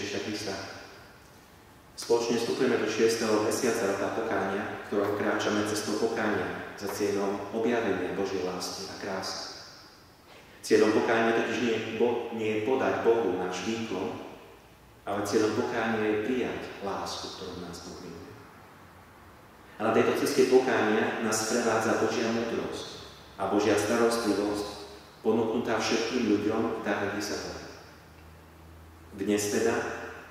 Ježiša Krista. Spoločne vstupujeme do 6. mesiaca roka pokánia, ktorom kráčame cestou pokánia za cieľom objavenia Božej lásky a krásy. Cieľom pokánia totiž nie je podať Bohu náš výkon, ale cieľom pokánia je prijať lásku, ktorú nás Boh miluje. A na tejto ceste pokánia nás prevádza Božia múdrosť a Božia starostlivosť, ponúknutá všetkým ľuďom v dare desatora. Dnes teda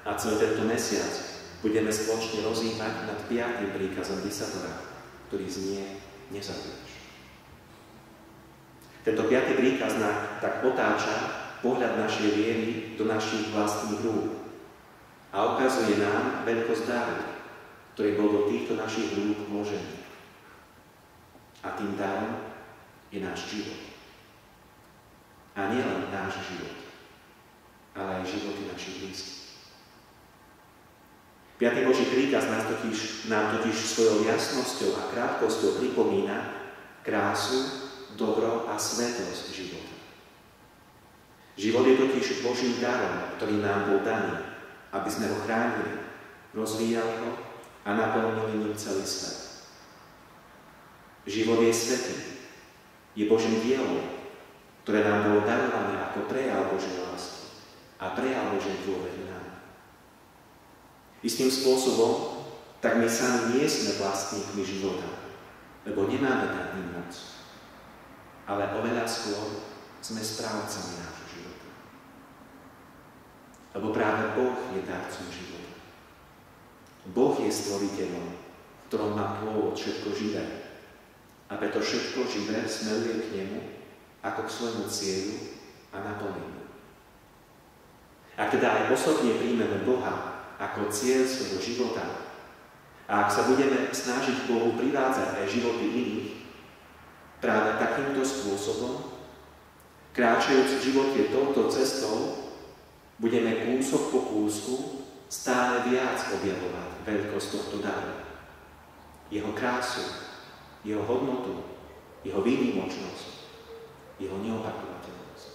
a celý tento mesiac budeme spoločne rozjímať nad 5. príkazom desatora, ktorý znie nezabiješ. Tento 5. príkaz tak otáča pohľad našej viery do našich vlastných rúk a ukazuje nám veľkosť daru, ktorý bol do týchto našich rúk vložený. A tým darom je náš život. A nielen náš život, ale aj životy našich blízkych. 5. Boží príkaz nám totiž svojou jasnosťou a krátkosťou pripomína krásu, dobro a svätosť života. Život je totiž Božím darom, ktorý nám bol daný, aby sme ho chránili, rozvíjali ho a naplnili ním celý svet. Život je svätý, je Božím dielom, ktoré nám bolo darované ako prejav Božej lásky a prejav Božej dôvery nám. Istým spôsobom, tak my sami nie sme vlastníkmi života, lebo nemáme nad ním moc, ale oveľa skôr sme správcami nášho života. Lebo práve Boh je darcom života. Boh je stvoriteľom, v ktorom má pôvod všetko živé. A preto všetko živé smeruje k nemu ako k svojmu cieľu a naplneniu. Ak teda aj osobne príjmeme Boha ako cieľ svojho života a ak sa budeme snažiť Bohu privádzať aj životy iných, práve takýmto spôsobom, kráčajúc v živote touto cestou, budeme kúsok po kúsku stále viac objavovať veľkosť tohto daru. Jeho krásu, jeho hodnotu, jeho výnimočnosť, jeho neopakovateľnosť.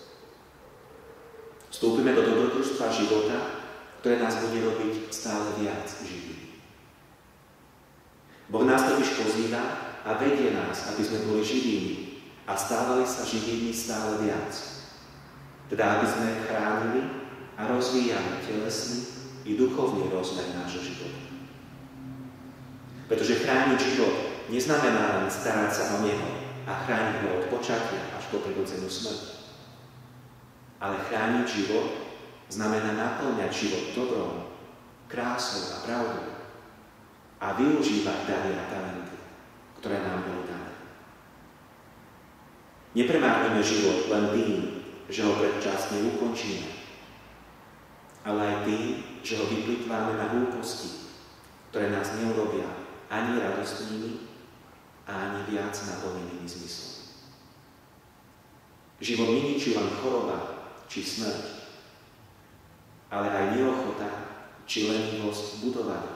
Vstúpime do dobrodružstva života, ktoré nás bude robiť stále viac živými. Boh nás totiž pozýva a vedie nás, aby sme boli živými a stávali sa živými stále viac. Teda, aby sme chránili a rozvíjali telesný i duchovný rozmer nášho života. Pretože chrániť život neznamená len starať sa o neho a chrániť ho od počatia až po prirodzenú smrť. Ale chrániť život znamená naplňať život dobrom, krásou a pravdou a využívať dary a talenty, ktoré nám boli dané. Nepremárnime život len tým, že ho predčasne ukončíme, ale aj tým, že ho vyplýtváme na hlúposti, ktoré nás neurobia ani radostnými a ani viac naplnenými zmyslom. Život neničí len choroba či smrť, ale aj neochota či lenivosť budovať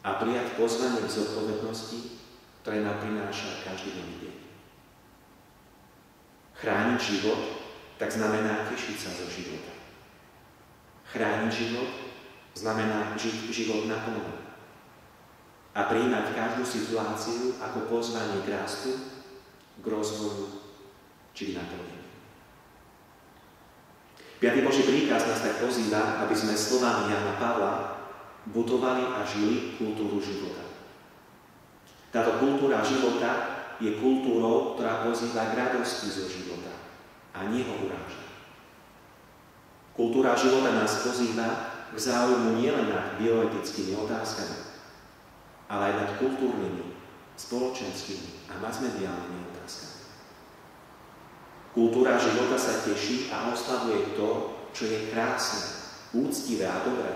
a prijať pozvanie k zodpovednosti, ktoré nám prináša každý nový deň. Chrániť život tak znamená tešiť sa zo života. Chrániť život znamená žiť život naplno a prijímať každú situáciu ako pozvanie k rastu, k rozvoju či k naplneniu. 5. Boží príkaz nás tak pozýva, aby sme slovami Jana Pavla budovali a žili kultúru života. Táto kultúra života je kultúrou, ktorá pozýva k radosti zo života a nie ho uráža. Kultúra života nás pozýva k záujmu nielen nad bioetickými otázkami, ale aj nad kultúrnymi, spoločenskými a masmediálnymi otázkami. Kultúra života sa teší a oslavuje to, čo je krásne, úctivé a dobré.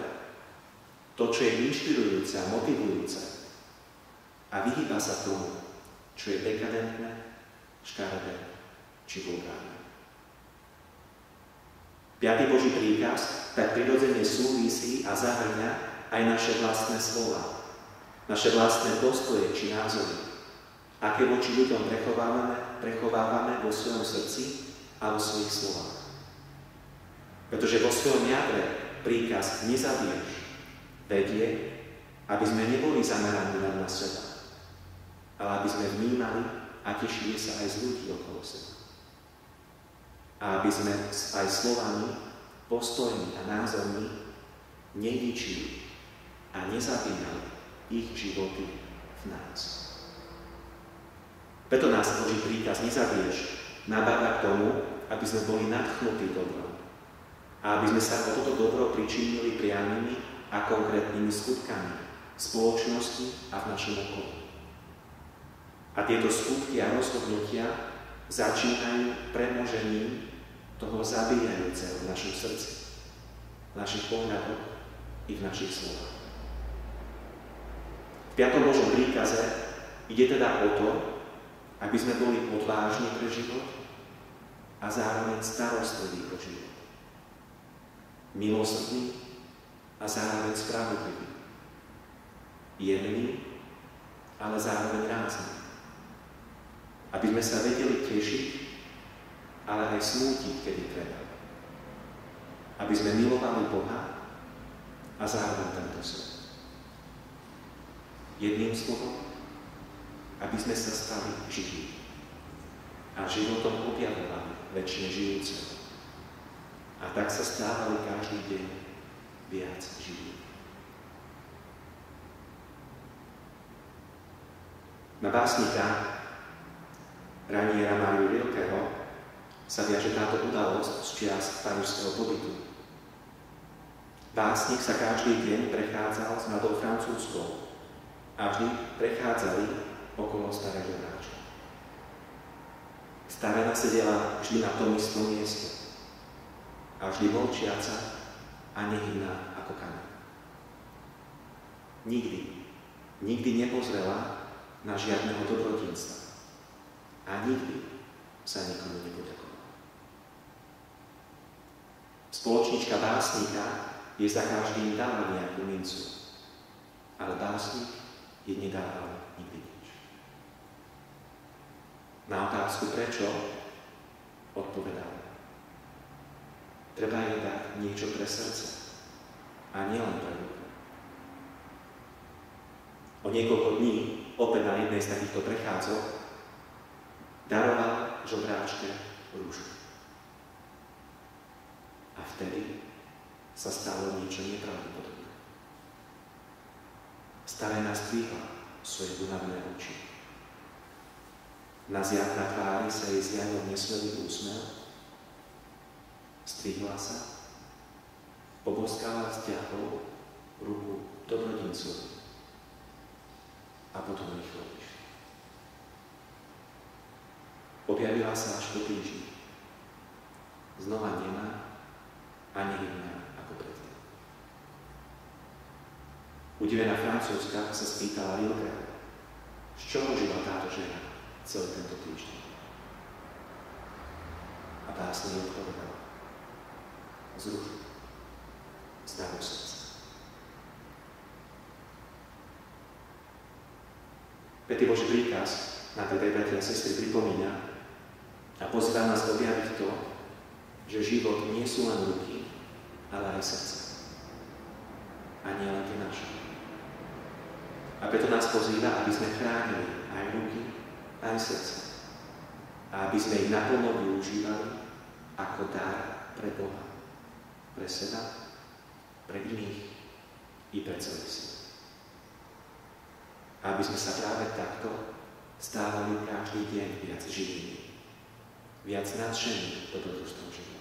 To, čo je inšpirujúce a motivujúce. A vyhýba sa tomu, čo je dekadentné, škaredé či vulgárne. 5. Boží príkaz tak prirodzene súvisí a zahŕňa aj naše vlastné slova, naše vlastné postoje či názory, aké voči ľuďom prechovávame vo svojom srdci a vo svojich slovách. Pretože vo svojom jadre príkaz nezabiješ vedie, aby sme neboli zameraní len na seba, ale aby sme vnímali a tešili sa aj z ľudí okolo seba. A aby sme aj slovami, postojmi a názormi neničili a nezabínali ich životy v nás. Preto nás Boží príkaz nezabiješ nabáda k tomu, aby sme boli nadchnutí dobrom a aby sme sa o toto dobro pričinili priamými a konkrétnymi skutkami v spoločnosti a v našom okolí. A tieto skutky a rozhodnutia začínajú premožením toho zabíjajúceho v našom srdci, v našich pohľadoch i v našich slovách. V 5. Božom príkaze ide teda o to, aby sme boli odvážni pre život a zároveň starostliví o život. Milosrdní a zároveň spravodliví. Jemní, ale zároveň rázni. Aby sme sa vedeli tešiť, ale aj smútiť, kedy treba. Aby sme milovali Boha a zároveň tento svet. Jedným slovom, aby sme sa stali živí a životom objavovali večne žijúceho. A tak sa stávali každý deň viac živí. Na básnika Raniera Máriu Rilkeho sa viaže táto udalosť z čias parížského pobytu. Básnik sa každý deň prechádzal s mladou Francúzskou a vždy prechádzali okolo starého hráča. Starena sedela vždy na tom istom mieste a vždy molčiaca a nehybná ako kameň. Nikdy nepozrela na žiadneho dobrodinstva a nikdy sa nikomu nepoďakovala. Spoločnička básnika je za každým dala nejakú mincu, ale básnik jej nedával nikdy nič. Na otázku prečo odpovedal: treba jej dať niečo pre srdce a nielen pre ruku. O niekoľko dní opäť na jednej z takýchto prechádzok daroval žobráčke rúžu. A vtedy sa stalo niečo nepravdepodobné. Starena zdvihla svoje unavné oči. Na tvári sa jej zjavil nesmelý úsmev. Zdvihla sa, poboskala vzťahou ruku dobrodincovi a potom rýchlo vyšla. Objavila sa až po týždni. Znova nemá a nehybná ako predtým. Udivená Francúzska sa spýtala Rilkeho, z čoho žila táto žena celý tento týždeň. A básnik odpovedal: z rúžu, z daru srdca. Pätý Boží príkaz na tej bratia a sestry pripomína a pozýva nás objaviť to, že život nie sú len ruky, ale aj srdce. A nie len tie naše. A preto nás pozýva, aby sme chránili aj ruky, aj srdce. A aby sme ich naplno využívali ako dar pre Boha, pre seba, pre iných i pre celý svet. A aby sme sa práve takto stávali každý deň viac živými, viac nadšení dobrodružstvom života.